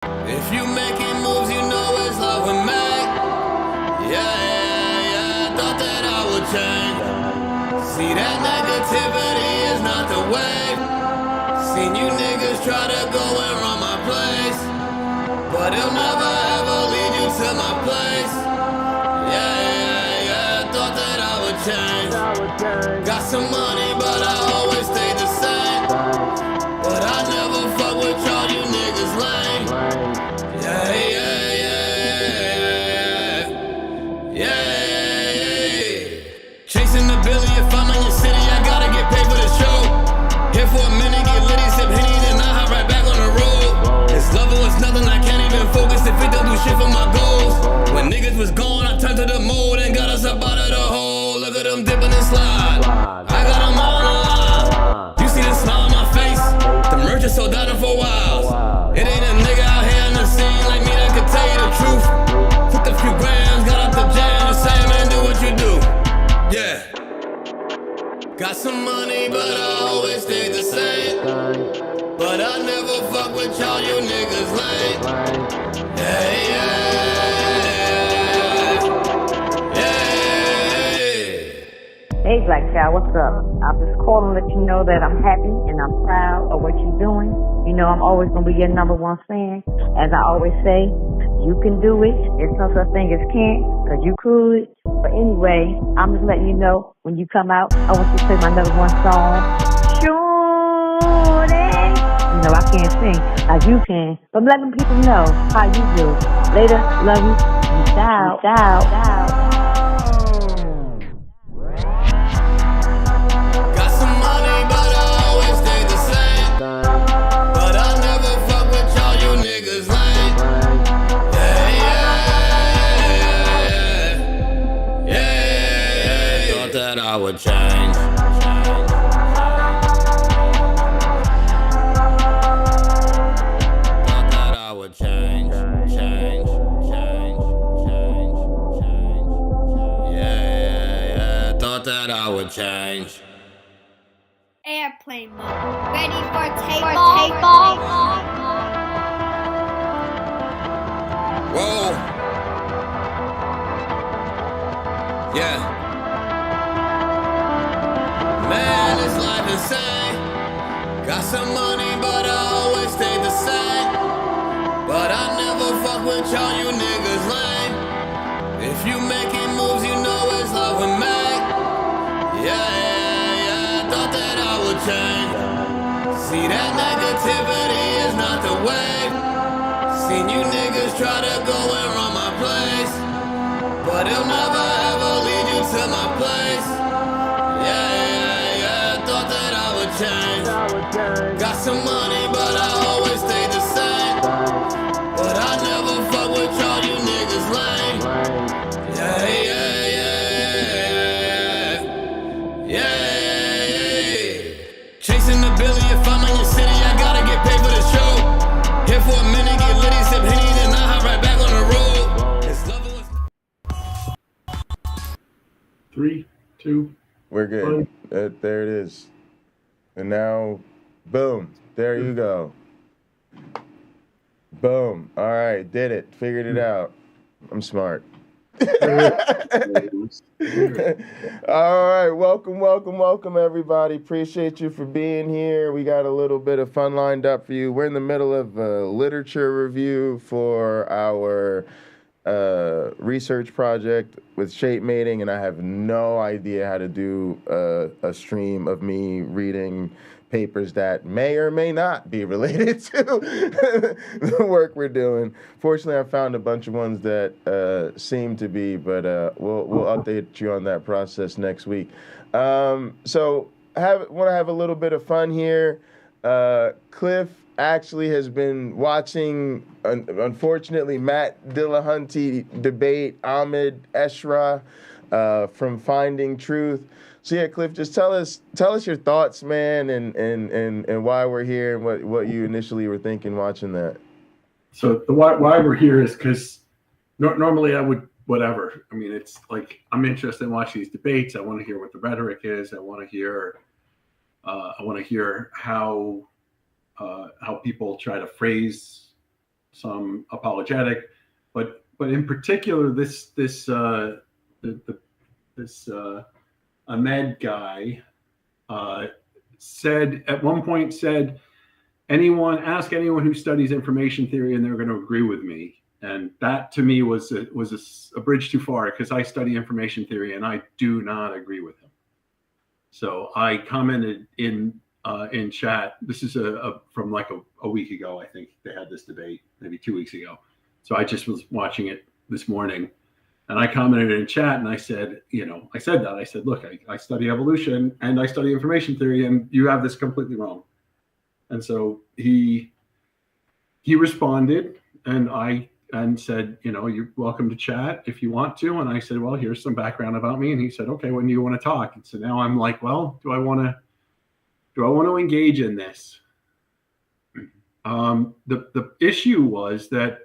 If you making moves, you know it's love with me. Yeah, thought that I would change. See, that negativity is not the way. Seen you niggas try to go and run my place, but it'll never ever lead you to my place. Yeah, thought that I would change. Got some money, but I always stay the same. But I never fuck with y'all, you niggas lame. Chasing the billy, if I'm in your city, I gotta get paid for the show. Here for a minute, get litty, sip Henny, then I hop right back on the road. This level is nothing, I can't even focus if it don't do shit for my goals. When niggas was gone, I turned to the mold and got us up out of the hole. Look at them dipping and slide. I got them all alive. You see the smile on my face? The merch is sold out for a while. It ain't a nigga out here in the scene like me that could tell you the truth. Took a few grams, got out the jam, and say, man, do what you do. Yeah. Got some money, but I always stay the same. But I never fuck with y'all, you niggas lame. Hey Black Child, what's up? I'm just calling to let you know that I'm happy and I'm proud of what you're doing. You know I'm always going to be your number one fan. As I always say, you can do it. There's no such thing as can't, because you could. But anyway, I'm just letting you know, when you come out, I want you to play my number one song, Shorty. You know I can't sing like you can, but I'm letting people know how you do. Later, love you. Peace out. I would change. Thought that I would change. Yeah. Thought that I would change. Airplane mode. Ready for takeoff. Whoa. Yeah. Man, this life insane. Got some money, but I always stay the same. But I never fuck with y'all, you niggas lame. If you making moves, you know it's love with me. Yeah, thought that I would change. See, that negativity is not the way. Seen you niggas try to go and run my place, but it'll never ever lead you to my place. Change. Got some money, but I always stay the same. But I never fuck with y'all, you niggas lame. Yeah. Chasing the billy, if I'm in your city, I gotta get paid for the show. Here for a minute, get litty, sip Henny, then I hop right back on the road. 3, 2. We're good. There it is. And now, boom, there you go. Boom. All right, did it. Figured it out. I'm smart. All right, welcome, everybody. Appreciate you for being here. We got a little bit of fun lined up for you. We're in the middle of a literature review for our research project with shape mating, and I have no idea how to do a stream of me reading papers that may or may not be related to the work we're doing. Fortunately, I found a bunch of ones that seem to be, but we'll update you on that process next week. So want to have a little bit of fun here. Cliff actually has been watching, unfortunately, Matt Dillahunty debate Ahmed Eshrah from Finding Truth. So yeah, Cliff, just tell us your thoughts, man, and why we're here and what you initially were thinking watching that. So the why we're here is because normally I would whatever. I mean, it's like I'm interested in watching these debates. I want to hear what the rhetoric is. I want to hear how people try to phrase some apologetic, but in particular, this Ahmed guy said at one point, ask anyone who studies information theory and they're going to agree with me. And that to me was a bridge too far, because I study information theory and I do not agree with him. So I commented in chat. This is from like a week ago. I think they had this debate maybe 2 weeks ago. So I just was watching it this morning, and I commented in chat, and I said, I said, look, I study evolution and I study information theory, and you have this completely wrong. And so he responded, and said, you're welcome to chat if you want to. And I said, well, here's some background about me. And he said, okay, when do you want to talk? And so now I'm like, well, do I want to engage in this? The issue was that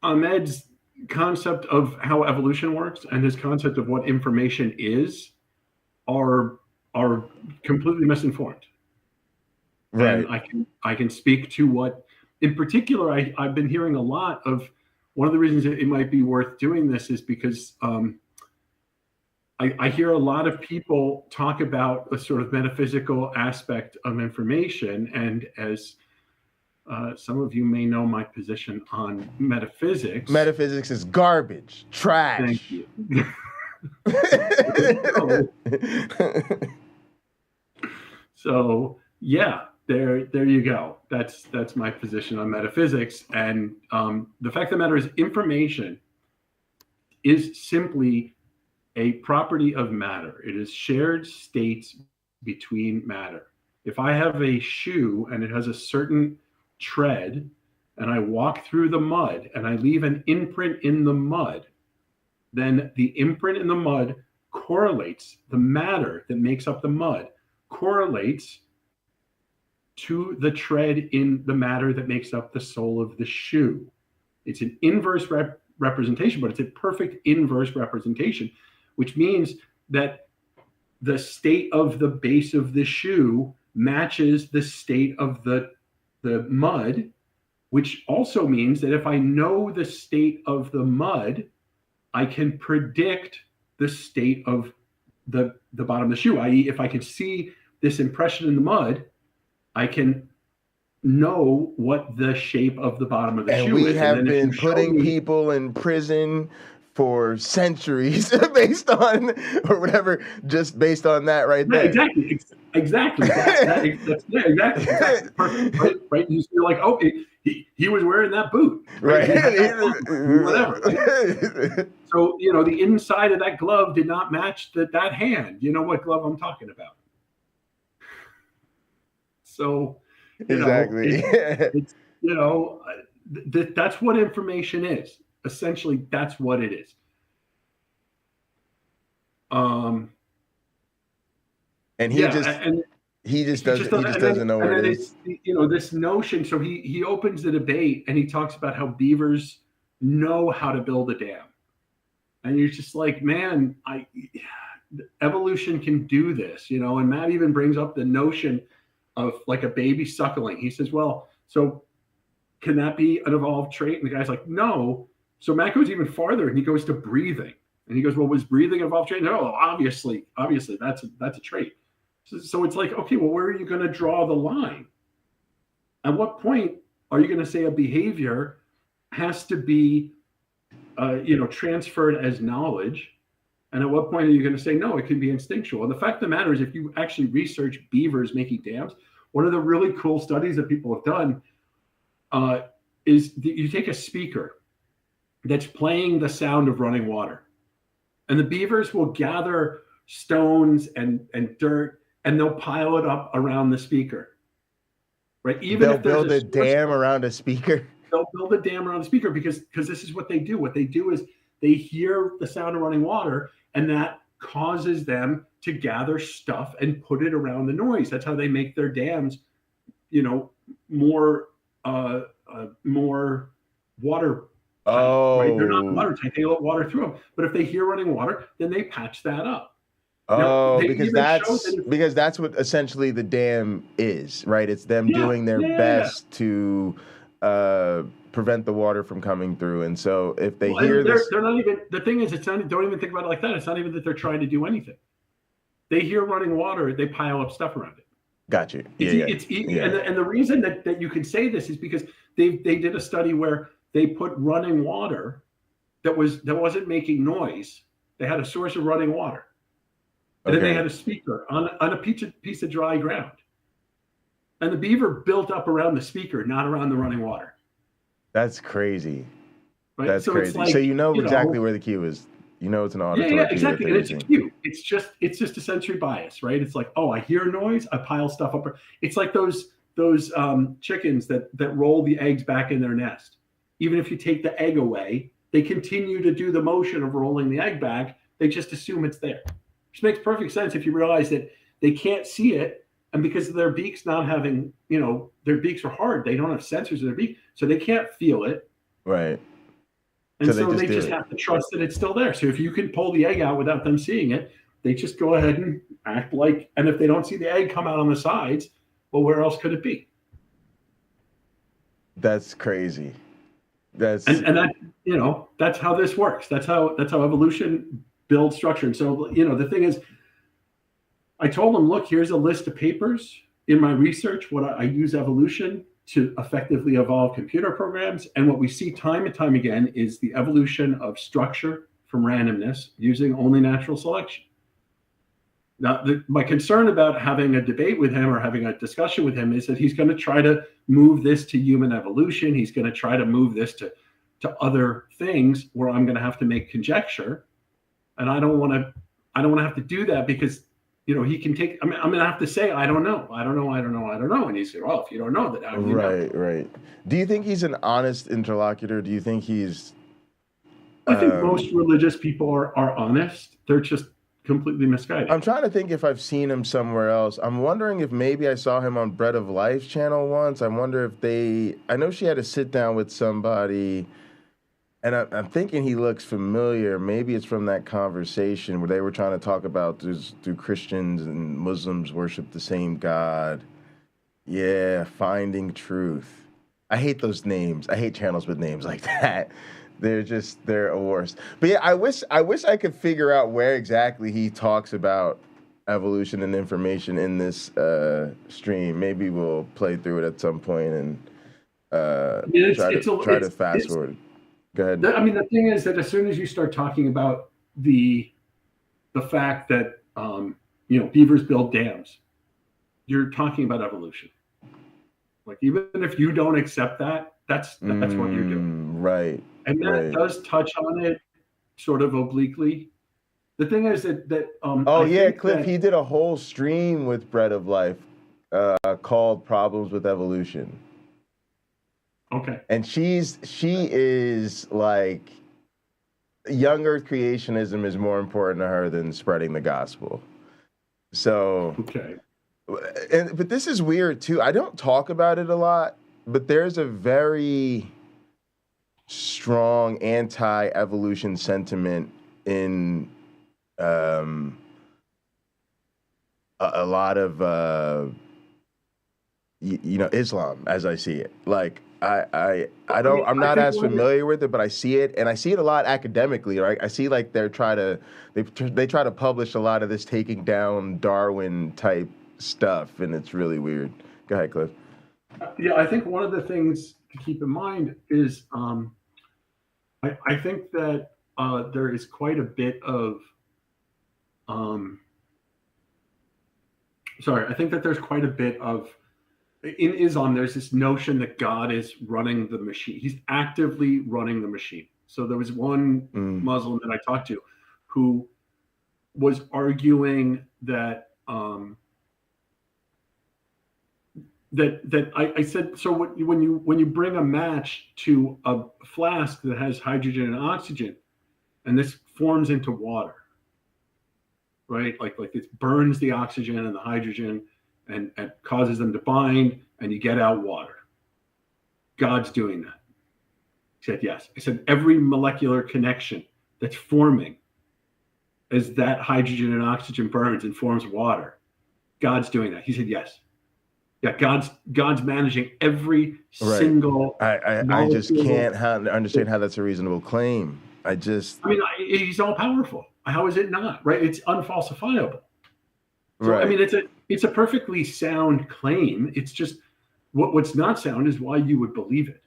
Ahmed's concept of how evolution works and his concept of what information is are completely misinformed. Right. And I can speak to what, in particular, I've been hearing a lot of. One of the reasons it might be worth doing this is because I hear a lot of people talk about a sort of metaphysical aspect of information, and as some of you may know my position on metaphysics. Metaphysics is garbage, trash. Thank you. So yeah, there you go. That's my position on metaphysics. And the fact of the matter is, information is simply a property of matter. It is shared states between matter. If I have a shoe and it has a certain tread, and I walk through the mud and I leave an imprint in the mud, then the imprint in the mud correlates, the matter that makes up the mud correlates to the tread in the matter that makes up the sole of the shoe. It's an inverse representation, but it's a perfect inverse representation, which means that the state of the base of the shoe matches the state of the mud, which also means that if I know the state of the mud, I can predict the state of the bottom of the shoe, i.e. if I can see this impression in the mud, I can know what the shape of the bottom of the shoe is. And we have been putting people in prison for centuries based on, or whatever, just based on that right there. Exactly. Exactly. Perfect. Right. You're like, oh, he was wearing that boot. Right. Whatever. Right? So, the inside of that glove did not match that hand. You know what glove I'm talking about. So, exactly. It's that's what information is. Essentially, that's what it is. And he just doesn't know what it is. This notion. So he opens the debate and he talks about how beavers know how to build a dam, and you're just like, man, evolution can do this, And Matt even brings up the notion of like a baby suckling. He says, well, so can that be an evolved trait? And the guy's like, no. So Matt goes even farther and he goes to breathing. And he goes, well, was breathing an evolved trait? No, obviously that's a trait. So it's like, okay, well, where are you going to draw the line? At what point are you going to say a behavior has to be, transferred as knowledge? And at what point are you going to say, no, it can be instinctual? And the fact of the matter is, if you actually research beavers making dams, one of the really cool studies that people have done is that you take a speaker that's playing the sound of running water. And the beavers will gather stones and dirt, and they'll pile it up around the speaker. Right? They'll build a dam around a speaker. They'll build a dam around the speaker because this is what they do. What they do is they hear the sound of running water, and that causes them to gather stuff and put it around the noise. That's how they make their dams, more water. Oh, right? They're not watertight. They let water through them. But if they hear running water, then they patch that up. Oh, they because even showed that that's what essentially the dam is, right? It's them yeah, doing their yeah. best to prevent the water from coming through. And so if they Well, hear and this, they're not even, the thing is, it's not, don't even think about it like that. It's not even that they're trying to do anything. They hear running water, they pile up stuff around it. got you. It's and the reason that you can say this is because they did a study where they put running water that wasn't making noise. They had a source of running water, and then they had a speaker on a piece of dry ground, and the beaver built up around the speaker, not around the running water. That's crazy. Right? That's so crazy. It's like, so you know exactly where the cue is. You know it's an auditory yeah, cue exactly. that And it's a cue. It's just a sensory bias, right? It's like, oh, I hear noise, I pile stuff up. It's like those chickens that roll the eggs back in their nest. Even if you take the egg away, they continue to do the motion of rolling the egg back. They just assume it's there, which makes perfect sense if you realize that they can't see it, and because of their beaks not having, their beaks are hard. They don't have sensors in their beak, so they can't feel it. Right. And so they just have to trust that it's still there. So if you can pull the egg out without them seeing it, they just go ahead and act like, and if they don't see the egg come out on the sides, well, where else could it be? That's crazy. And that, that's how this works. That's how evolution builds structure. And so, the thing is, I told them, look, here's a list of papers in my research, what I use evolution to effectively evolve computer programs. And what we see time and time again is the evolution of structure from randomness using only natural selection. Now, my concern about having a debate with him or having a discussion with him is that he's going to try to move this to human evolution. He's going to try to move this to other things where I'm going to have to make conjecture. And I don't want to have to do that because he can take, I'm going to have to say, I don't know. And he said, well, if you don't know, then how do you know? Right. Do you think he's an honest interlocutor? Do you think he's... I think most religious people are honest. They're just completely misguided. I'm trying to think if I've seen him somewhere else. I'm wondering if maybe I saw him on Bread of Life channel once. I wonder if I know she had to sit down with somebody... And I'm thinking he looks familiar. Maybe it's from that conversation where they were trying to talk about do Christians and Muslims worship the same God? Yeah, Finding Truth. I hate those names. I hate channels with names like that. They're a worst. But yeah, I wish I could figure out where exactly he talks about evolution and information in this stream. Maybe we'll play through it at some point and try to fast forward. Go ahead. I mean, the thing is that as soon as you start talking about the fact that beavers build dams, you're talking about evolution. Like, even if you don't accept that, that's what you're doing. Right. And that does touch on it sort of obliquely. The thing is that Cliff, he did a whole stream with Bread of Life called Problems with Evolution. Okay. And she is like, young earth creationism is more important to her than spreading the gospel. So, okay. But this is weird too. I don't talk about it a lot, but there's a very strong anti-evolution sentiment in a lot of Islam, as I see it. Like, I'm not as familiar with it, but I see it, and I see it a lot academically, right? I see like they try to publish a lot of this taking down Darwin type stuff, and it's really weird. Go ahead, Cliff. Yeah, I think one of the things to keep in mind is I think that there is quite a bit of I think that there's quite a bit of, in Islam, there's this notion that God is running the machine. He's actively running the machine. So there was one Muslim that I talked to who was arguing that I said, so when you bring a match to a flask that has hydrogen and oxygen, and this forms into water, right? Like it burns the oxygen and the hydrogen and causes them to bind, and you get out water. God's doing that. He said, yes. I said, every molecular connection that's forming as that hydrogen and oxygen burns and forms water, God's doing that. He said, yes. Yeah, God's managing every single. I just can't understand how that's a reasonable claim. He's all powerful. How is it not? Right? It's unfalsifiable. So, right. I mean, it's a perfectly sound claim. It's just what's not sound is why you would believe it.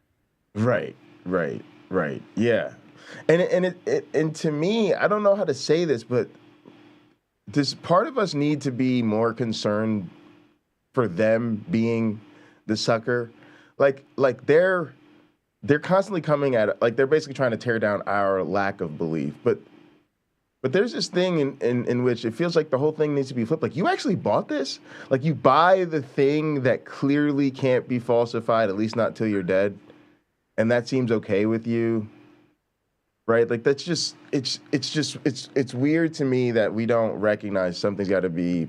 Right. Yeah. And to me, I don't know how to say this, but does part of us need to be more concerned for them being the sucker? Like they're constantly coming at it, like they're basically trying to tear down our lack of belief. But there's this thing in which it feels like the whole thing needs to be flipped. Like, you actually bought this? Like, you buy the thing that clearly can't be falsified, at least not till you're dead, and that seems okay with you, right? Like, that's just it's weird to me that we don't recognize something's got to be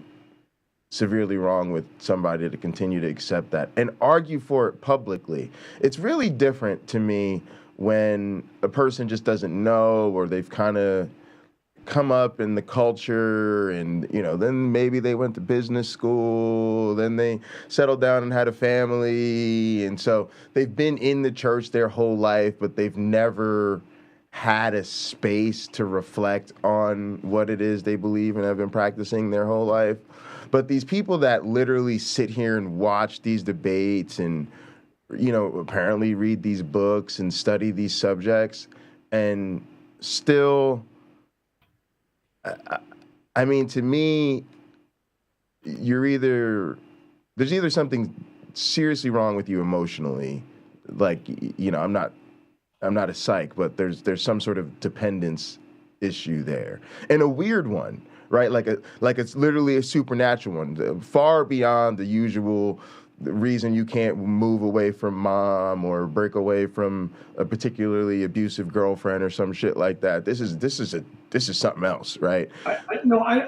severely wrong with somebody to continue to accept that and argue for it publicly. It's really different to me when a person just doesn't know, or they've kind of come up in the culture, and then maybe they went to business school, then they settled down and had a family, and so they've been in the church their whole life, but they've never had a space to reflect on what it is they believe and have been practicing their whole life. But these people that literally sit here and watch these debates and apparently read these books and study these subjects, and still, I mean, to me, there's either something seriously wrong with you emotionally, like, I'm not a psych, but there's some sort of dependence issue there, and a weird one, right? Like it's literally a supernatural one, far beyond the usual reason you can't move away from mom or break away from a particularly abusive girlfriend or some shit like that. This is something else, right?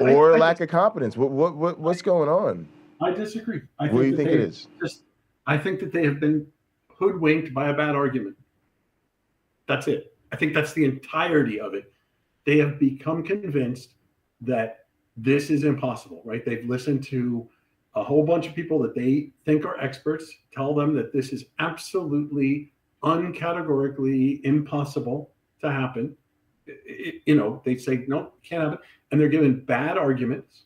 Or lack of competence. What's going on? I disagree. What do you think it is? I think that they have been hoodwinked by a bad argument. That's it. I think that's the entirety of it. They have become convinced that this is impossible, right? They've listened to a whole bunch of people that they think are experts tell them that this is absolutely uncategorically impossible to happen. They say, no, can't happen. And they're given bad arguments.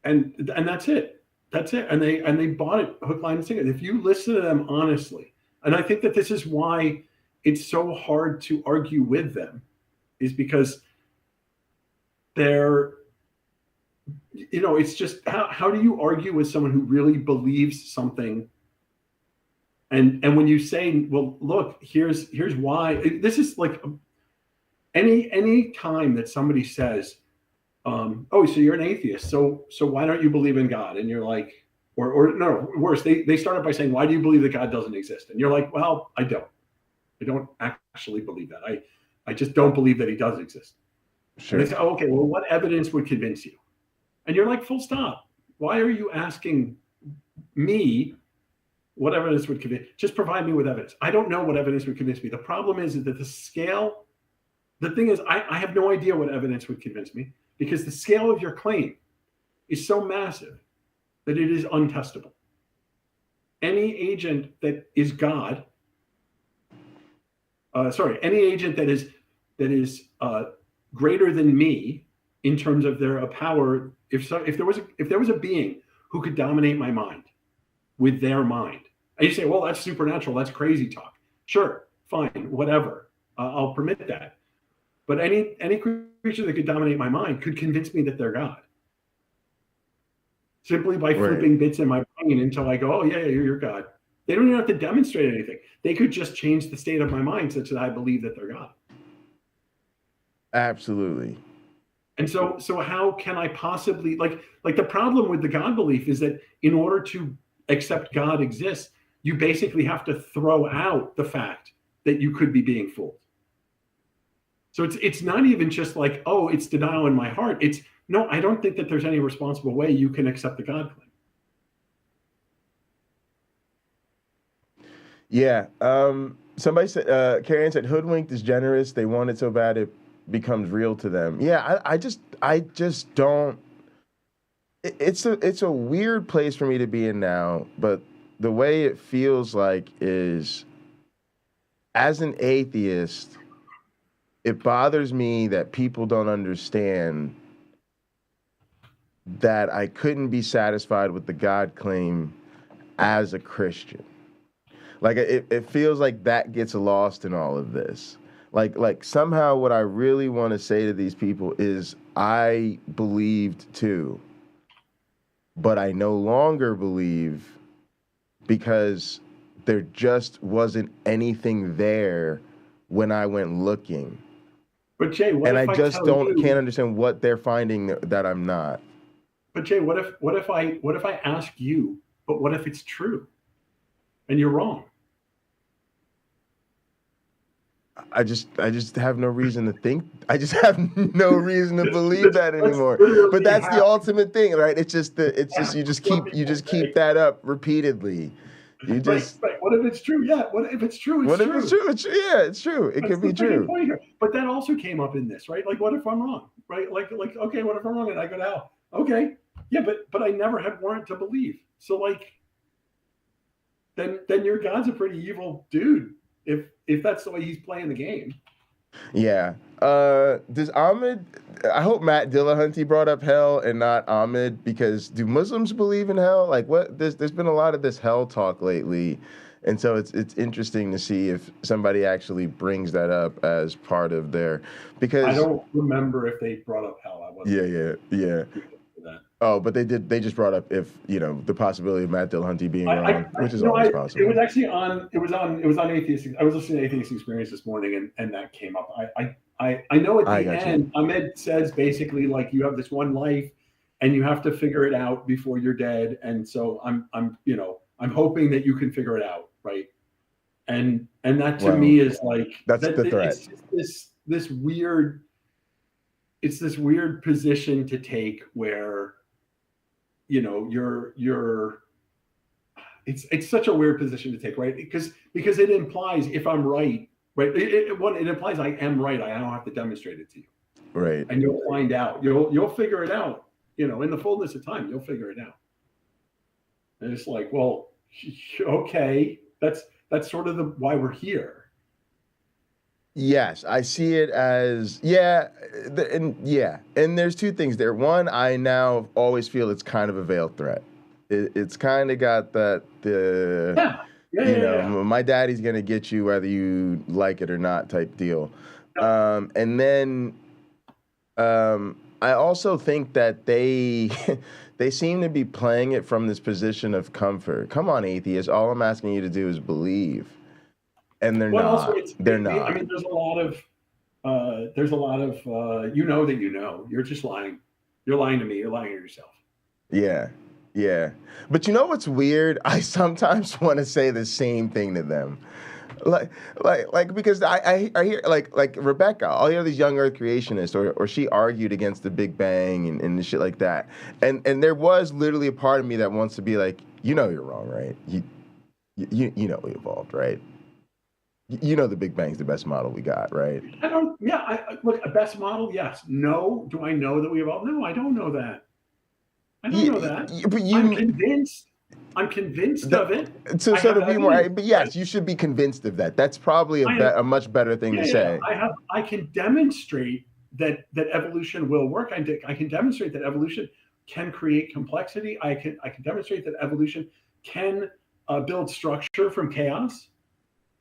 And that's it. That's it. And they bought it hook, line, and sinker. If you listen to them honestly, and I think that this is why it's so hard to argue with them, is because they're, it's just, how do you argue with someone who really believes something? And when you say, well, look, here's why. This is like any time that somebody says, oh, so you're an atheist, so why don't you believe in God? And you're like, or no, worse, they started by saying, why do you believe that God doesn't exist? And you're like, well, I don't actually believe that. I just don't believe that he does exist. Sure. And they say, oh, okay, well, what evidence would convince you? And you're like, full stop. Why are you asking me what evidence would convince? Just provide me with evidence. I don't know what evidence would convince me. The problem is that the scale, the thing is, I have no idea what evidence would convince me, because the scale of your claim is so massive that it is untestable. Any agent that is God, any agent that is greater than me in terms of their power. If there was a being who could dominate my mind with their mind, and you say, well, that's supernatural, that's crazy talk. Sure, fine, whatever, I'll permit that. But any creature that could dominate my mind could convince me that they're God, simply by flipping bits in my brain until I go, oh yeah, you're God. They don't even have to demonstrate anything. They could just change the state of my mind such that I believe that they're God. Absolutely. And so how can I possibly, like the problem with the God belief is that in order to accept God exists, you basically have to throw out the fact that you could be being fooled. So it's not even just like, oh, it's denial in my heart. It's, no, I don't think that there's any responsible way you can accept the God claim. Yeah. Somebody said, Karen said, hoodwinked is generous. They want it so bad it becomes real to them. Yeah, I just don't. It's a weird place for me to be in now, but the way it feels like is, as an atheist, it bothers me that people don't understand that I couldn't be satisfied with the God claim as a Christian. Like it feels like that gets lost in all of this. Like somehow what I really want to say to these people is I believed too, but I no longer believe because there just wasn't anything there when I went looking. But Jay, what and if I just you, can't understand what they're finding that I'm not. But Jay, what if I ask you, but what if it's true and you're wrong? I just have no reason to think. I just have no reason to believe that anymore. But that's the ultimate thing, right? You just keep that up repeatedly. You just right. What if it's true? Yeah. What if it's true? What if it's true? It's true. It could be true. Point here. But that also came up in this, right? Like, what if I'm wrong? Right? Like, okay, what if I'm wrong and I go to hell? Okay. Yeah, but I never had warrant to believe. So like, then your God's a pretty evil dude if that's the way he's playing the game. Yeah. Does Ahmed? I hope Matt Dillahunty brought up hell and not Ahmed, because do Muslims believe in hell? Like, what? There's been a lot of this hell talk lately, and so it's interesting to see if somebody actually brings that up as part of their. Because I don't remember if they brought up hell. I wasn't. Yeah. Oh, but they did. They just brought up if the possibility of Matt Dillahunty being wrong, which is always possible. It was actually on. It was on atheist. I was listening to Atheist Experience this morning, and that came up. I know at the end, Ahmed says basically like you have this one life, and you have to figure it out before you're dead. And so I'm hoping that you can figure it out, right? And that to me is like that's the threat. It's this weird. It's this weird position to take where, it's such a weird position to take, right? Because it implies if I'm right, it implies I am right. I don't have to demonstrate it to you, right? And you'll find out. You'll figure it out. In the fullness of time, you'll figure it out. And it's like, well, okay, that's sort of why we're here. Yes, I see it as and there's two things there. One, I now always feel it's kind of a veiled threat. It's kind of got that my daddy's gonna get you whether you like it or not type deal. And then I also think that they seem to be playing it from this position of comfort. Come on, atheists, all I'm asking you to do is believe. And they're not. They're not. I mean, there's a lot of that you're just lying. You're lying to me. You're lying to yourself. Yeah. But you know what's weird? I sometimes want to say the same thing to them, like because I hear like Rebecca. I'll hear these young Earth creationists, or she argued against the Big Bang and shit like that. And there was literally a part of me that wants to be like, you're wrong, right? You we evolved, right? The Big Bang's the best model we got, right? Look, a best model, yes. No, do I know that we evolved? No, I don't know that. I don't know that. But I'm convinced. I'm convinced of it. So do we more. But yes, you should be convinced of that. That's probably a much better thing to say. I can demonstrate that evolution will work. I can demonstrate that evolution can create complexity. I can demonstrate that evolution can build structure from chaos.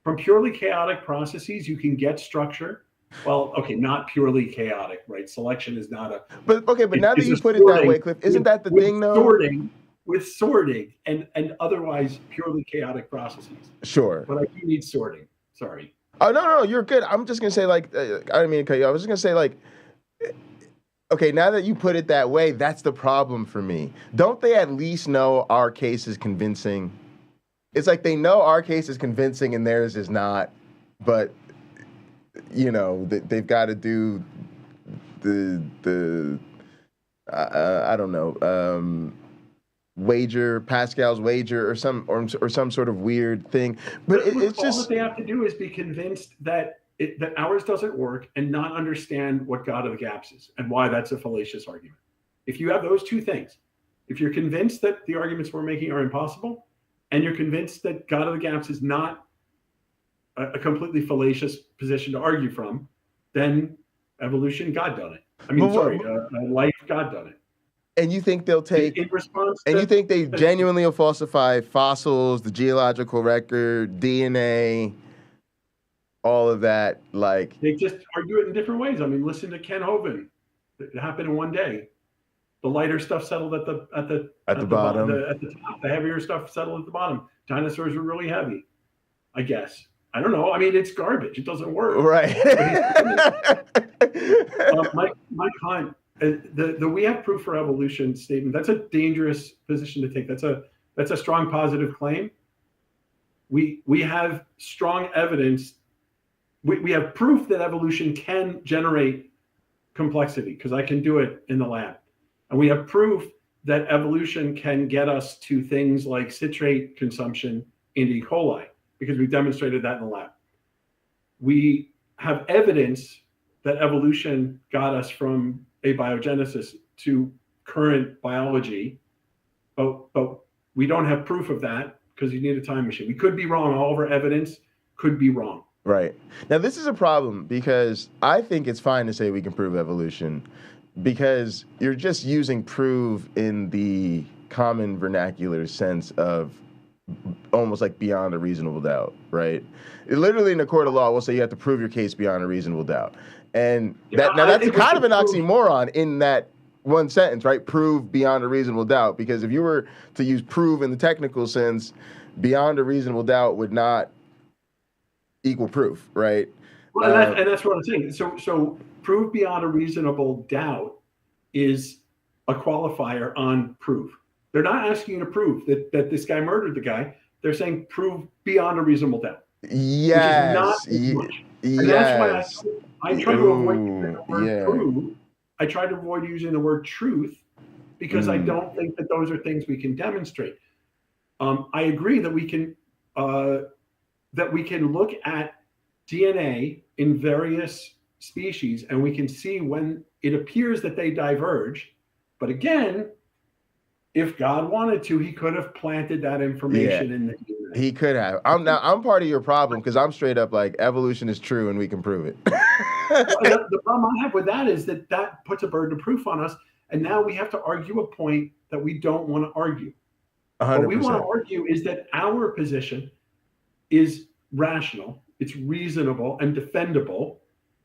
From purely chaotic processes, you can get structure. Well, okay, not purely chaotic, right? Selection is not a. But now that you put it that way, Cliff, isn't that the thing, though? Sorting and otherwise purely chaotic processes. Sure. But I do need sorting. Sorry. Oh no, you're good. I'm just gonna say I didn't mean to cut you off. I was just gonna say okay, now that you put it that way, that's the problem for me. Don't they at least know our case is convincing? It's like they know our case is convincing and theirs is not, but they've got to do the I don't know, Pascal's Wager or some sort of weird thing. But it's just all that they have to do is be convinced that that ours doesn't work and not understand what God of the gaps is and why that's a fallacious argument. If you have those two things, if you're convinced that the arguments we're making are impossible, and you're convinced that God of the gaps is not a completely fallacious position to argue from, then evolution, God done it. I mean, life, God done it. And you think they'll take in response? And you think they genuinely will falsify fossils, the geological record, DNA, all of that? Like, they just argue it in different ways. I mean, listen to Ken Hovind. It happened in one day. The lighter stuff settled at the bottom. At the top, the heavier stuff settled at the bottom. Dinosaurs were really heavy, I guess. I don't know. I mean, it's garbage. It doesn't work. Right. Mike Hunt, the "we have proof for evolution" statement, that's a dangerous position to take. That's a strong positive claim. We have strong evidence. We have proof that evolution can generate complexity because I can do it in the lab. And we have proof that evolution can get us to things like citrate consumption in E. coli because we've demonstrated that in the lab. We have evidence that evolution got us from abiogenesis to current biology, but we don't have proof of that because you need a time machine. We could be wrong. All of our evidence could be wrong. Right. Now, this is a problem because I think it's fine to say we can prove evolution because you're just using prove in the common vernacular sense of almost like beyond a reasonable doubt, right? Literally in a court of law, we'll say you have to prove your case beyond a reasonable doubt. And that's kind of an oxymoron in that one sentence, right? Prove beyond a reasonable doubt. Because if you were to use prove in the technical sense, beyond a reasonable doubt would not equal proof, right? Well, and that's what I'm saying. So prove beyond a reasonable doubt is a qualifier on proof. They're not asking you to prove that this guy murdered the guy. They're saying prove beyond a reasonable doubt. Yes. Which is not much. And that's why I try to avoid using the word prove. I try to avoid using the word truth because I don't think that those are things we can demonstrate. I agree that we can look at DNA in various species and we can see when it appears that they diverge. But again, if God wanted to, he could have planted that information in the DNA. He could have. I'm part of your problem because I'm straight up like evolution is true and we can prove it. The problem I have with that is that puts a burden of proof on us. And now we have to argue a point that we don't want to argue. 100%. What we want to argue is that our position is rational, it's reasonable and defendable,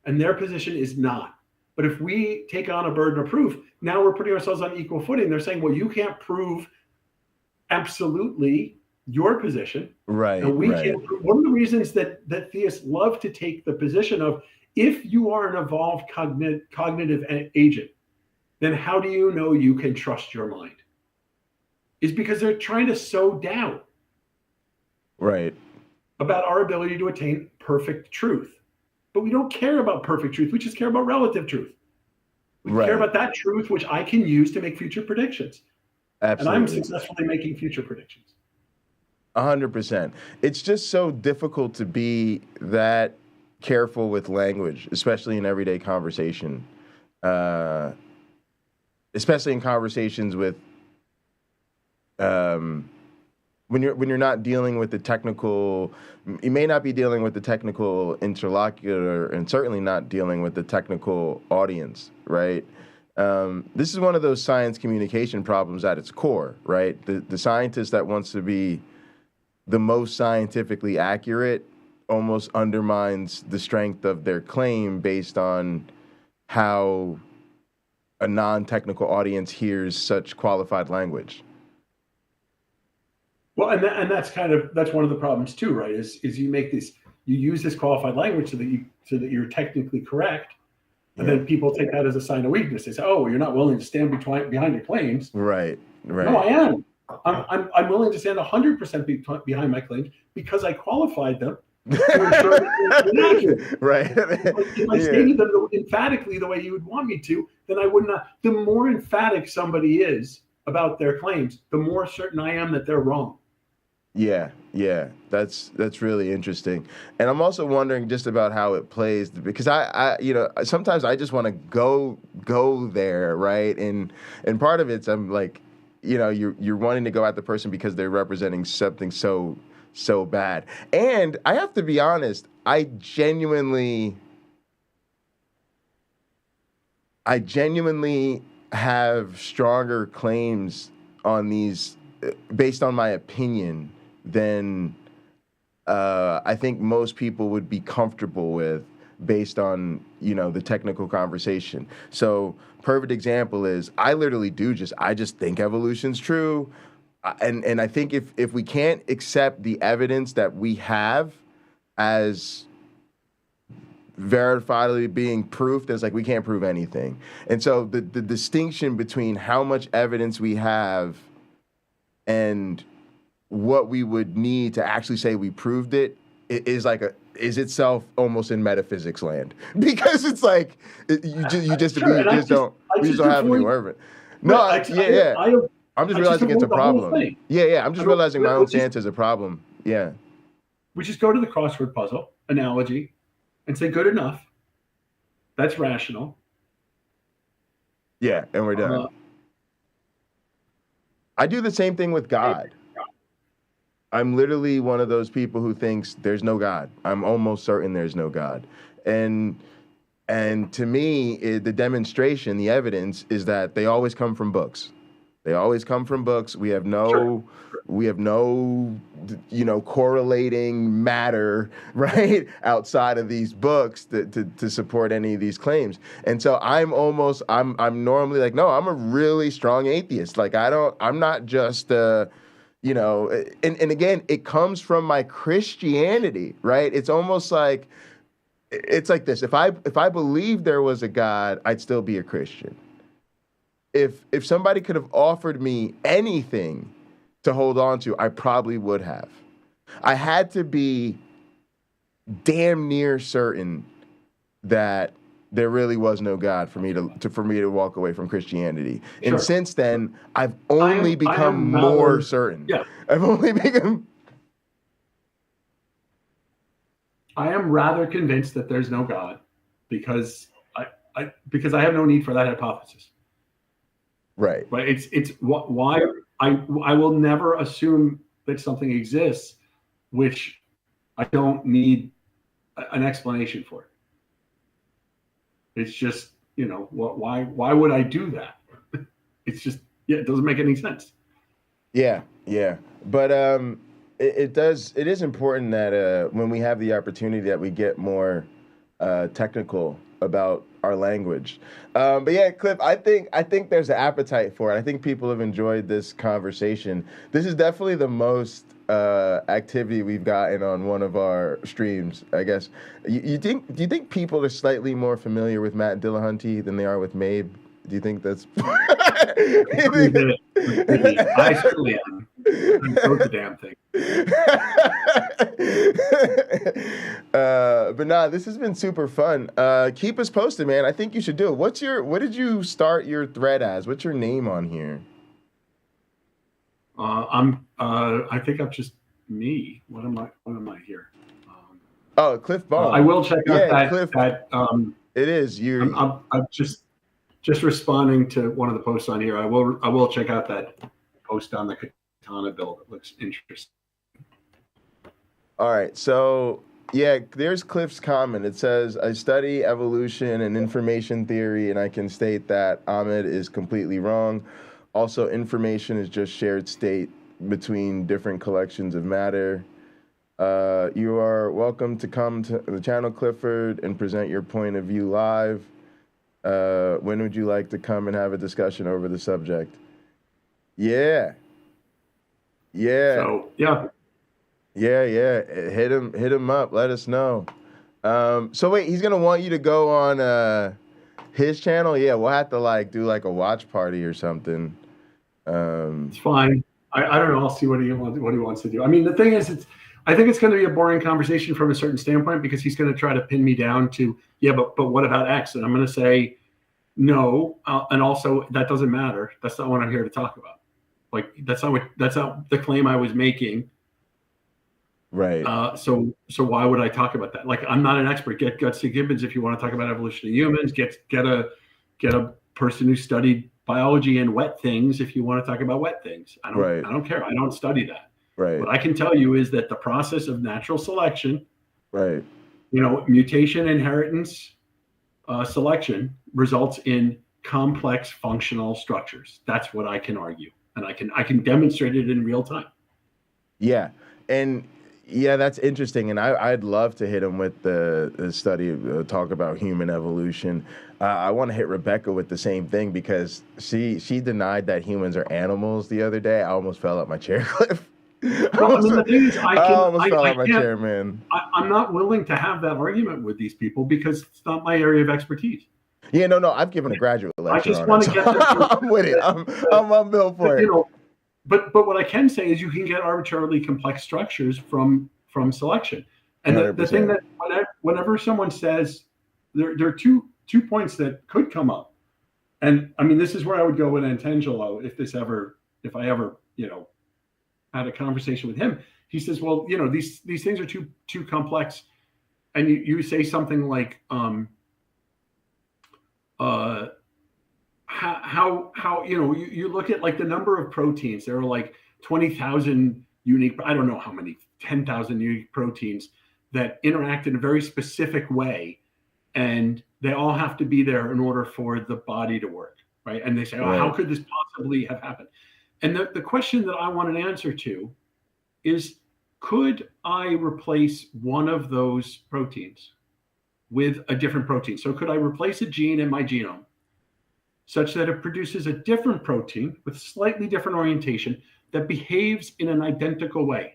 and their position is not. But if we take on a burden of proof, now we're putting ourselves on equal footing. They're saying, well, you can't prove absolutely your position. Right. And we can't prove. One of the reasons that theists love to take the position of, if you are an evolved cognitive agent, then how do you know you can trust your mind? Is because they're trying to sow doubt. Right. About our ability to attain perfect truth. But we don't care about perfect truth. We just care about relative truth. We care about that truth which I can use to make future predictions. Absolutely. And I'm successfully making future predictions. 100%. It's just so difficult to be that careful with language, especially in everyday conversation. Especially in conversations with when you're not dealing with the technical, you may not be dealing with the technical interlocutor and certainly not dealing with the technical audience, right? This is one of those science communication problems at its core, right? The scientist that wants to be the most scientifically accurate almost undermines the strength of their claim based on how a non-technical audience hears such qualified language. Well, and that's one of the problems too, right? Is you use this qualified language so that you're technically correct, and then people take that as a sign of weakness. They say, "Oh, you're not willing to stand behind your claims." Right. No, I am. I'm willing to stand 100% behind my claims because I qualified them to ensure that they're accurate. Right. If I stated them emphatically the way you would want me to, then I would not. The more emphatic somebody is about their claims, the more certain I am that they're wrong. Yeah, yeah, that's really interesting, and I'm also wondering just about how it plays because I sometimes I just want to go there, right? And part of it's I'm like, you're wanting to go at the person because they're representing something so bad, and I have to be honest, I genuinely have stronger claims on these based on my opinion than I think most people would be comfortable with based on, the technical conversation. So perfect example is I literally I just think evolution's true. And I think if we can't accept the evidence that we have as verifiably being proof, there's we can't prove anything. And so the distinction between how much evidence we have and what we would need to actually say we proved it is itself almost in metaphysics land, because it's we just don't have any evidence. No, I'm just realizing it's a problem. Yeah, I'm just realizing my own stance is a problem. Yeah. We just go to the crossword puzzle analogy and say good enough. That's rational. Yeah, and we're done. I do the same thing with God. I'm literally one of those people who thinks there's no God. I'm almost certain there's no God. And to me, the demonstration, the evidence is that they always come from books. They always come from books. We have no correlating matter, right, outside of these books to support any of these claims. And so I'm normally no, I'm a really strong atheist. I'm not just and again, it comes from my Christianity, right? It's almost it's like this. If I believed there was a God, I'd still be a Christian. If somebody could have offered me anything to hold on to, I probably would have. I had to be damn near certain that there really was no God for me to walk away from Christianity. Sure. And since then, I've only become more certain. Yeah. I've only become. I am rather convinced that there's no God because I have no need for that hypothesis. Right. But it's why I will never assume that something exists, which I don't need an explanation for. It's just, why would I do that? It's just, it doesn't make any sense. Yeah. But it is important that when we have the opportunity that we get more technical about our language. But yeah, Cliff, I think there's an appetite for it. I think people have enjoyed this conversation. This is definitely the most activity we've gotten on one of our streams, I guess. Do you think people are slightly more familiar with Matt Dillahunty than they are with Mabe? Do you think that's? I certainly am. Wrote the damn thing. But nah, this has been super fun. Keep us posted, man. I think you should do it. What did you start your thread as? What's your name on here? I think I'm just me. What am I here? Cliff Bone. I will check out that. Cliff, it is you. I'm just responding to one of the posts on here. I will check out that post on the Katana bill. That looks interesting. All right, so yeah, there's Cliff's comment. It says, I study evolution and information theory, and I can state that Ahmed is completely wrong. Also, information is just shared state between different collections of matter. You are welcome to come to the channel, Clifford, and present your point of view live. When would you like to come and have a discussion over the subject? Yeah. So, yeah. Yeah. Hit him up. Let us know. So wait, he's gonna want you to go on his channel? Yeah, we'll have to do a watch party or something. It's fine. I don't know. I'll see what he wants to do. I mean, the thing is, I think it's going to be a boring conversation from a certain standpoint because he's going to try to pin me down to, but what about X? And I'm going to say no, and also that doesn't matter. That's not what I'm here to talk about. That's not the claim I was making Right. So why would I talk about that? Like, I'm not an expert. Get Gustick Gibbons if you want to talk about evolution of humans. Get a person who studied biology and wet things if you want to talk about wet things. I don't care. I don't study that. Right. What I can tell you is that the process of natural selection, right, mutation, inheritance, selection results in complex functional structures. That's what I can argue, and I can demonstrate it in real time. Yeah, and yeah, that's interesting, and I'd love to hit him with the study, talk about human evolution. I want to hit Rebecca with the same thing because she denied that humans are animals the other day. I almost fell out my chair, Cliff. Well, the thing is, I almost fell out my chair, man. I'm not willing to have that argument with these people because it's not my area of expertise. Yeah, no, I've given a graduate lecture. I just want to get them. I'm with it. I'm built for it. But what I can say is you can get arbitrarily complex structures from selection. And the thing that whenever someone says there are two points that could come up, and I mean this is where I would go with Antangelo if I ever had a conversation with him. He says, well, these things are too complex, and you say something like how you look at like the number of proteins. There are like 20,000 unique, I don't know how many, 10,000 unique proteins that interact in a very specific way, and they all have to be there in order for the body to work, right? And they say, how could this possibly have happened? And the question that I want an answer to is, could I replace one of those proteins with a different protein? So could I replace a gene in my genome such that it produces a different protein with slightly different orientation that behaves in an identical way?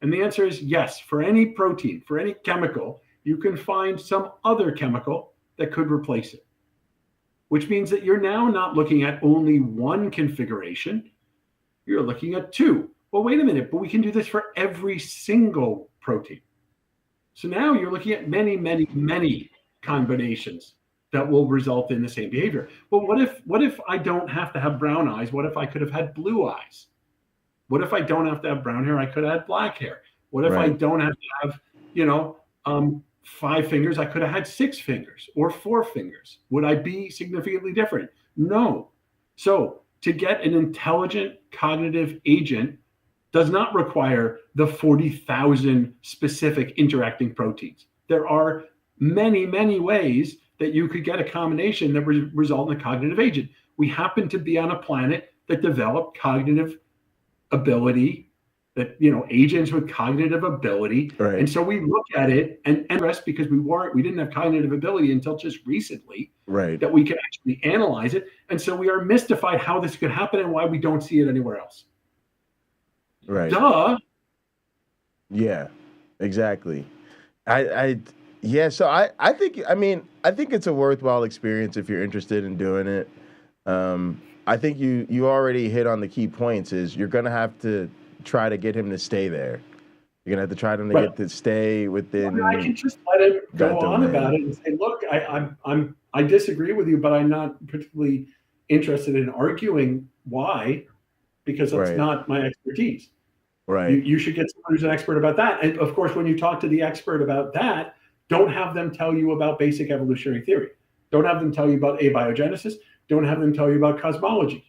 And the answer is yes. For any protein, for any chemical, you can find some other chemical that could replace it, which means that you're now not looking at only one configuration, you're looking at two. Well, wait a minute, but we can do this for every single protein. So now you're looking at many, many, many combinations that will result in the same behavior. Well, what if I don't have to have brown eyes? What if I could have had blue eyes? What if I don't have to have brown hair? I could have had black hair. What if I don't have to have, 5 fingers? I could have had 6 fingers or 4 fingers. Would I be significantly different? No. So to get an intelligent cognitive agent does not require the 40,000 specific interacting proteins. There are many, many ways that you could get a combination that result in a cognitive agent. We happen to be on a planet that developed cognitive ability, that agents with cognitive ability, right. And so we look at it and rest because we didn't have cognitive ability until just recently, right? That we could actually analyze it, and so we are mystified how this could happen and why we don't see it anywhere else. Right. Duh. Yeah, exactly. So I think it's a worthwhile experience if you're interested in doing it. I think you already hit on the key points. Is you're gonna have to try to get him to stay there. You're gonna have to try to get to stay within. I can just let him go on about it and say, look, I disagree with you, but I'm not particularly interested in arguing why, because that's not my expertise. Right. You should get someone who's an expert about that. And of course, when you talk to the expert about that, don't have them tell you about basic evolutionary theory. Don't have them tell you about abiogenesis. Don't have them tell you about cosmology.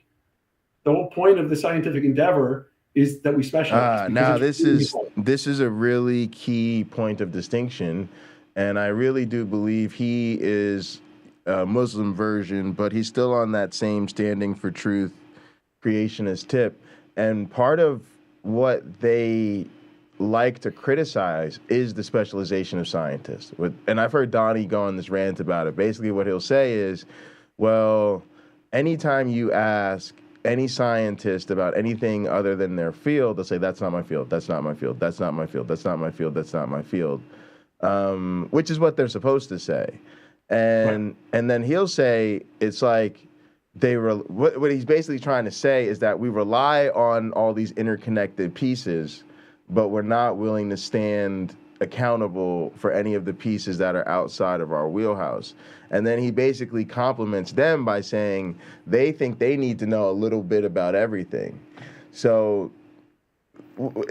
The whole point of the scientific endeavor is that we specialize. Now this is a really key point of distinction, and I really do believe he is a Muslim version, but he's still on that same standing for truth, creationist tip. And part of what they like to criticize is the specialization of scientists. And I've heard Donnie go on this rant about it. Basically what he'll say is, well, anytime you ask any scientist about anything other than their field, they'll say, that's not my field, that's not my field, that's not my field, that's not my field, that's not my field, which is what they're supposed to say. And then he'll say, it's like, what he's basically trying to say is that we rely on all these interconnected pieces, but we're not willing to stand accountable for any of the pieces that are outside of our wheelhouse. And then he basically compliments them by saying they think they need to know a little bit about everything. So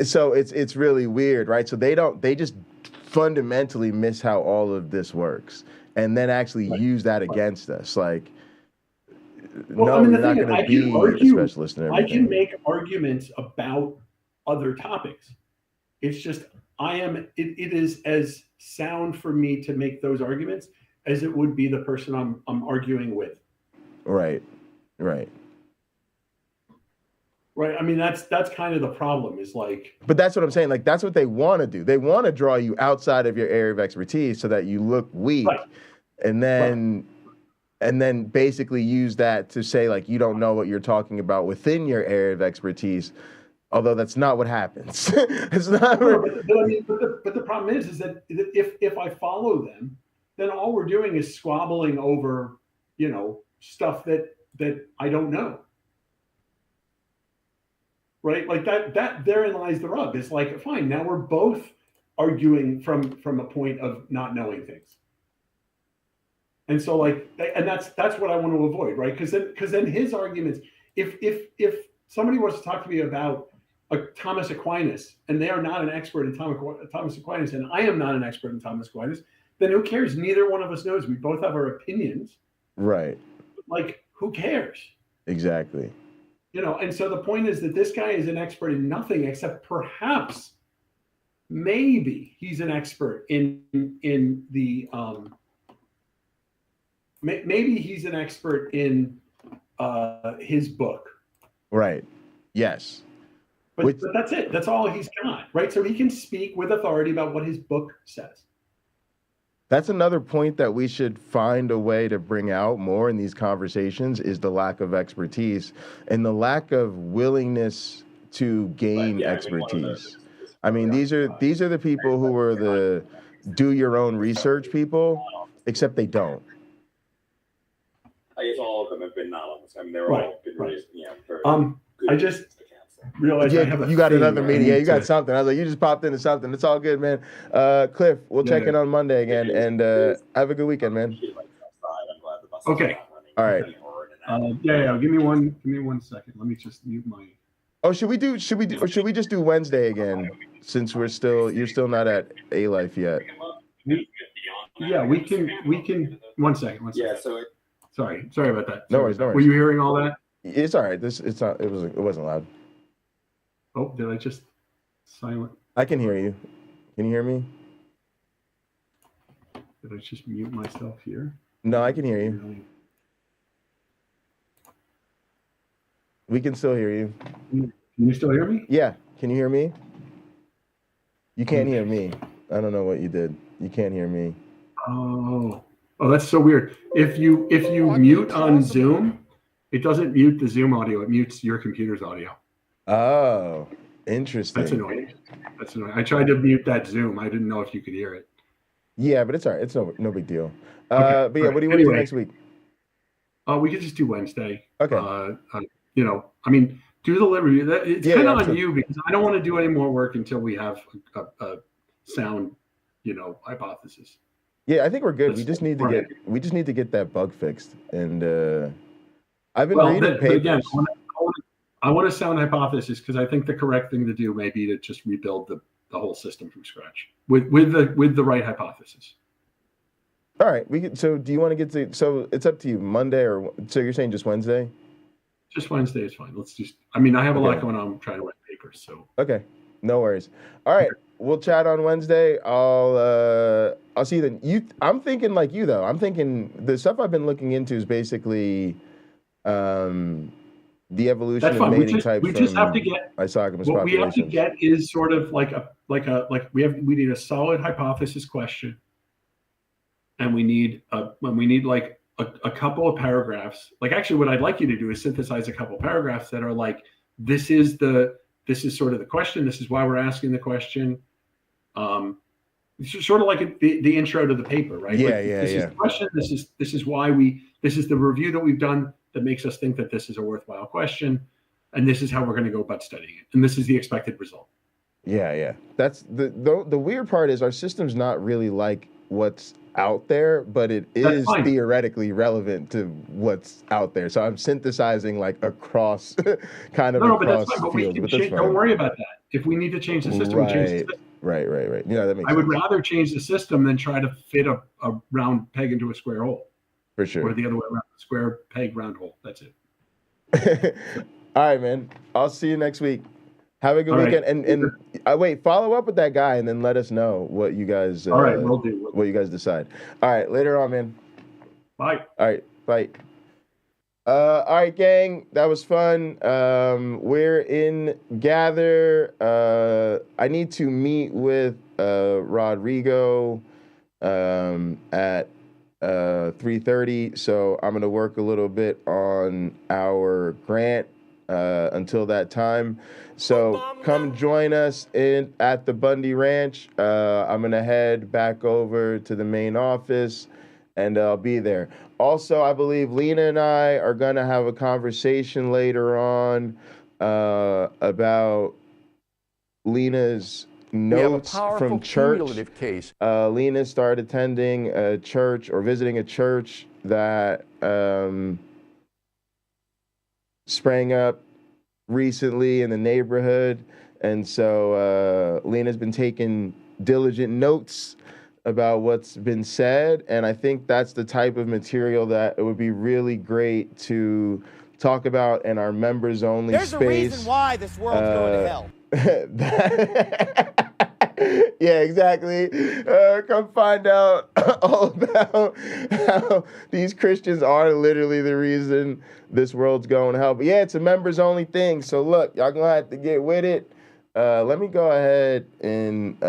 So it's really weird, right? So they just fundamentally miss how all of this works, and then actually use that against us. Like, no, you're not going to be a specialist in everything. I can make arguments about other topics. It's just it is as sound for me to make those arguments as it would be the person I'm arguing with. Right. I mean, that's kind of the problem, is like. But that's what I'm saying. Like, that's what they want to do. They want to draw you outside of your area of expertise so that you look weak, and then basically use that to say, like, you don't know what you're talking about within your area of expertise. Although that's not what happens. It's not. But the problem is that if I follow them, then all we're doing is squabbling over, stuff that I don't know. Right? Like that therein lies the rub. It's like, fine, now we're both arguing from a point of not knowing things. And so, like, and that's what I want to avoid, right? Because then his arguments, if somebody wants to talk to me about Thomas Aquinas, and they are not an expert in Thomas Aquinas, and I am not an expert in Thomas Aquinas, then who cares? Neither one of us knows. We both have our opinions. Right. Like, who cares? Exactly. And so the point is that this guy is an expert in nothing except perhaps, maybe he's an expert in the maybe he's an expert in his book. Right. Yes. But that's it. That's all he's got, right? So he can speak with authority about what his book says. That's another point that we should find a way to bring out more in these conversations, is the lack of expertise and the lack of willingness to gain expertise. I mean, these are the people who are the do your own research people, except they don't. I guess all of them have been anonymous. I mean, they're all been raised, very good. I just realized I have you got another meeting. Yeah, you got something. I was like, you just popped into something. It's all good, man. Cliff, we'll check in on Monday again, and have a good weekend, man. Okay. All right. Give me one second. Let me just mute my. Oh, should we just do Wednesday again, since you're still not at A Life yet? Yeah, we can. One second. Yeah. So. Sorry about that. No worries. Were you hearing all that? It's all right. It wasn't loud. Oh, did I just silent? I can hear you. Can you hear me? Did I just mute myself here? No, I can hear you. We can still hear you. Can you still hear me? Yeah. Can you hear me? You can't hear me. I don't know what you did. You can't hear me. Oh, that's so weird. If you mute on Zoom, it doesn't mute the Zoom audio. It mutes your computer's audio. Oh, interesting. That's annoying. I tried to mute that Zoom. I didn't know if you could hear it. Yeah, but it's all right. It's no big deal. Okay. But yeah, what do you want to do next week? We could just do Wednesday. Okay. I mean, do the review. It's kind of on you, because I don't want to do any more work until we have a sound, hypothesis. Yeah, I think we're good. We just need to get that bug fixed. And I've been reading papers. But again, I want a sound hypothesis, because I think the correct thing to do may be to just rebuild the whole system from scratch with the right hypothesis. All right, so do you want to get to? So it's up to you. Monday so you're saying just Wednesday? Just Wednesday is fine. Let's just. I mean, I have a lot going on. I'm trying to write papers, so. Okay, no worries. All right, we'll chat on Wednesday. I'll see you then. I'm thinking like you though. I'm thinking the stuff I've been looking into is basically. The evolution of mating types. We just have to get isogamous what populations. we have to get is sort of like we need a solid hypothesis question, and we need like a couple of paragraphs. Like, actually, what I'd like you to do is synthesize a couple of paragraphs that are like, this is sort of the question. This is why we're asking the question. It's sort of like the intro to the paper, right? Yeah, like, yeah, this is the question. This is why this is the review that we've done that makes us think that this is a worthwhile question, and this is how we're going to go about studying it, and this is the expected result. Yeah. That's the weird part is our system's not really like what's out there, but it is theoretically relevant to what's out there. So I'm synthesizing like across kind of across fields. But don't worry about that. If we need to change the system, we change the system. Right. Yeah, that makes I sense. would rather change the system than try to fit a round peg into a square hole. For sure. Or the other way around, square peg, round hole. That's it. All right, man. I'll see you next week. Have a good weekend. And wait, follow up with that guy and then let us know what you guys. All right, we'll do. What you guys decide. All right, later on, man. Bye. All right, bye. All right, gang. That was fun. We're in Gather. I need to meet with Rodrigo at 3:30. So I'm gonna work a little bit on our grant until that time. So come join us at the Bundy Ranch. I'm gonna head back over to the main office, and I'll be there. Also, I believe Lena and I are gonna have a conversation later on about Lena's notes from church. Case. Lena started attending a church or visiting a church that sprang up recently in the neighborhood, and so Lena's been taking diligent notes about what's been said, and I think that's the type of material that it would be really great to talk about in our members only space. There's a reason why this world's going to hell. Yeah, exactly. Come find out all about how these Christians are literally the reason this world's going to hell. But yeah, it's a members only thing. So look, y'all gonna have to get with it. Let me go ahead and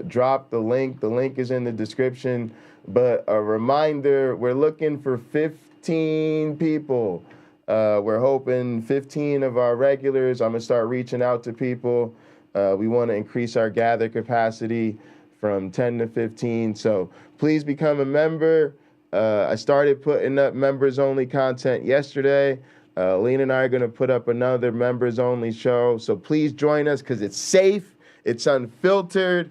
drop the link. The link is in the description. But a reminder, we're looking for 15 people. We're hoping 15 of our regulars. I'm gonna start reaching out to people. We want to increase our gather capacity from 10 to 15. So please become a member. I started putting up members only content yesterday. Lena and I are going to put up another members only show. So please join us because it's safe. It's unfiltered.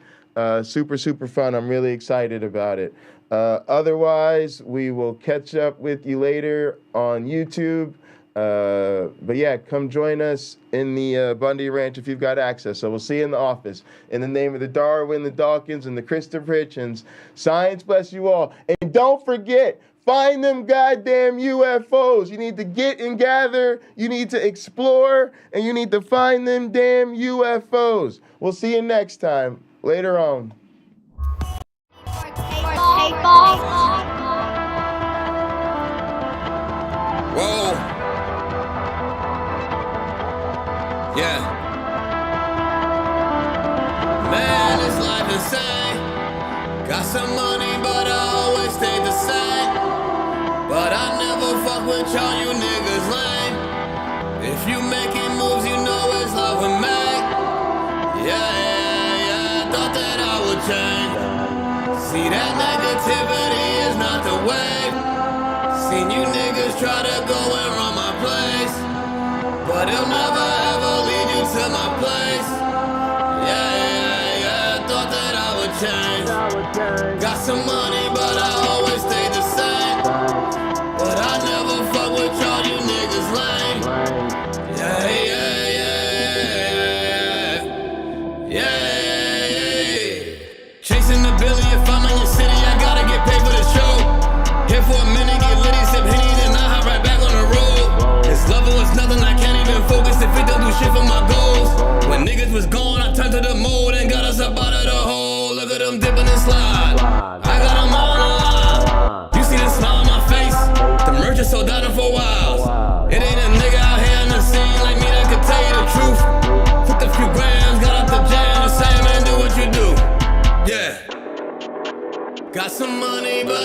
Super, super fun. I'm really excited about it. Otherwise, we will catch up with you later on YouTube. But yeah, come join us in the Bundy Ranch if you've got access. So we'll see you in the office. In the name of the Darwin, the Dawkins, and the Christopher Hitchens, science bless you all. And don't forget, find them goddamn UFOs. You need to get and gather, you need to explore, and you need to find them damn UFOs. We'll see you next time. Later on. Whoa. Yeah. Man, this life insane. Got some money, but I always stay the same. But I never fuck with y'all, you niggas lame. If you making moves, you know it's love with me. Yeah, thought that I would change. See, that negativity is not the way. Seen you niggas try to go and run my place, but it'll never ever lead you to my place. Yeah, thought that I would change. Got some money, but I always stay the same. But I never fuck with y'all, you niggas lame. Yeah. Chasing the billy, if I'm in your city, I gotta get paid for the show. Here for a minute, get litty, sip Henny, then I hop right back on the road. This level is nothing, I can't even focus if it don't do shit for my goals. When niggas was gone, I turned to the mold and got us up out of the hole. Look at them dipping and slide. I got them all on the line. You see the smile on my face? The merch is sold out for a while. It ain't a nigga out here in the scene like me that could tell you the truth. Took a few grams, got out the jam, the same man, do what you do. Yeah. Got some money, but